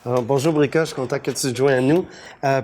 Alors, bonjour Brika, je suis content que tu te joignes à nous.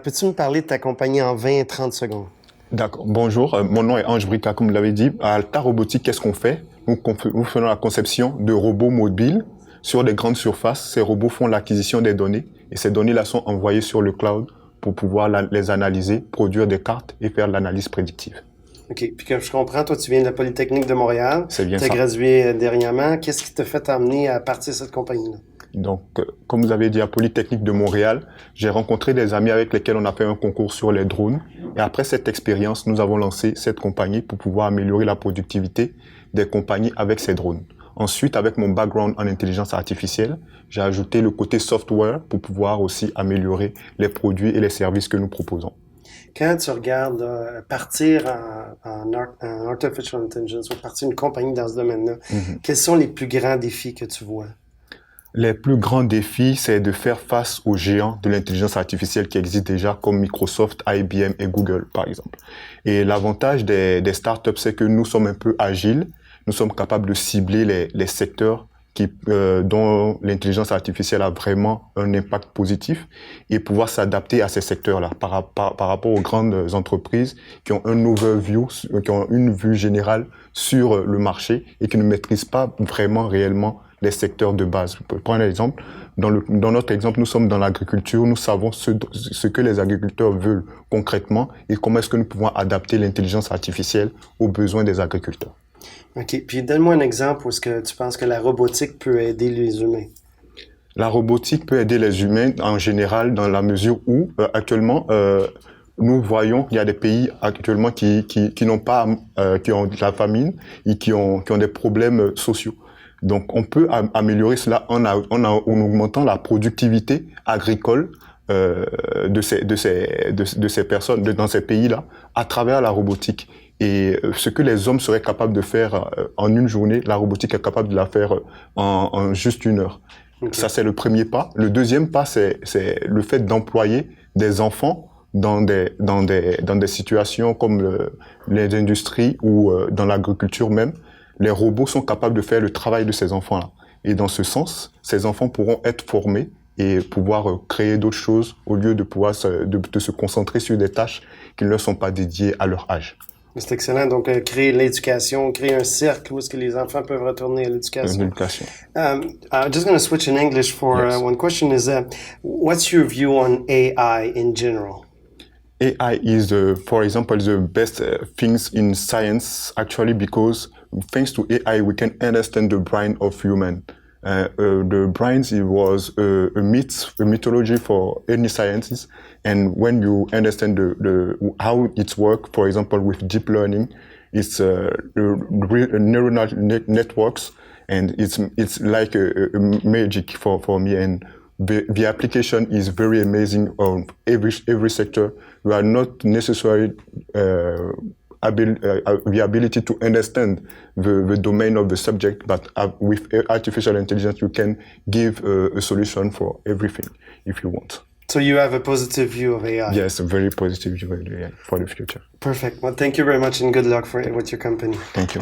Peux-tu me parler de ta compagnie en 20-30 secondes? D'accord. Bonjour, mon nom est Ange Brika, comme vous l'avez dit. À Alta Robotique, qu'est-ce qu'on fait? Nous faisons la conception de robots mobiles sur des grandes surfaces. Ces robots font l'acquisition des données et ces données-là sont envoyées sur le cloud pour pouvoir les analyser, produire des cartes et faire l'analyse prédictive. OK. Puis comme je comprends, toi, tu viens de la Polytechnique de Montréal. C'est bien Tu as ça. gradué dernièrement. Qu'est-ce qui t'a fait t'amener à partir de cette compagnie-là? Donc, comme vous avez dit, à Polytechnique de Montréal, j'ai rencontré des amis avec lesquels on a fait un concours sur les drones. Et après cette expérience, nous avons lancé cette compagnie pour pouvoir améliorer la productivité des compagnies avec ces drones. Ensuite, avec mon background en intelligence artificielle, j'ai ajouté le côté software pour pouvoir aussi améliorer les produits et les services que nous proposons. Quand tu regardes partir en Artificial Intelligence ou partir une compagnie dans ce domaine-là, quels sont les plus grands défis que tu vois? Les plus grands défis, c'est de faire face aux géants de l'intelligence artificielle qui existent déjà, comme Microsoft, IBM et Google, par exemple. Et l'avantage des startups, c'est que nous sommes un peu agiles. Nous sommes capables de cibler les secteurs dont l'intelligence artificielle a vraiment un impact positif et pouvoir s'adapter à ces secteurs-là par rapport aux grandes entreprises qui ont qui ont une vue générale sur le marché et qui ne maîtrisent pas vraiment réellement les secteurs de base. Pour prendre un exemple, dans notre exemple, nous sommes dans l'agriculture, nous savons ce que les agriculteurs veulent concrètement et comment est-ce que nous pouvons adapter l'intelligence artificielle aux besoins des agriculteurs. OK. Puis donne-moi un exemple où est-ce que tu penses que la robotique peut aider les humains. La robotique peut aider les humains en général dans la mesure où actuellement nous voyons qu'il y a des pays actuellement qui n'ont pas qui ont de la famine et qui ont des problèmes sociaux. Donc on peut améliorer cela en augmentant la productivité agricole de ces personnes dans ces pays-là à travers la robotique. Et ce que les hommes seraient capables de faire en une journée, la robotique est capable de la faire en juste 1 heure. Okay. Ça, c'est le premier pas. Le deuxième pas, c'est le fait d'employer des enfants dans des situations comme les industries ou dans l'agriculture même. Les robots sont capables de faire le travail de ces enfants-là. Et dans ce sens, ces enfants pourront être formés et pouvoir créer d'autres choses au lieu de pouvoir de se concentrer sur des tâches qui ne leur sont pas dédiées à leur âge. C'est excellent. Donc, créer l'éducation, créer un cercle où est-ce que les enfants peuvent retourner à l'éducation. I'm just going to switch in English for yes. One question is, what's your view on AI in general? AI is, for example, the best things in science, actually, because thanks to AI, we can understand the brain of human. The brain was a mythology for any sciences. And when you understand how it works, for example, with deep learning, it's neural networks, and it's like a magic for me. And the application is very amazing on every sector. We are not necessarily the ability to understand the domain of the subject, but with artificial intelligence, you can give a solution for everything if you want. So you have a positive view of AI? Yes, a very positive view of AI for the future. Perfect. Well, thank you very much and good luck with your company. Thank you.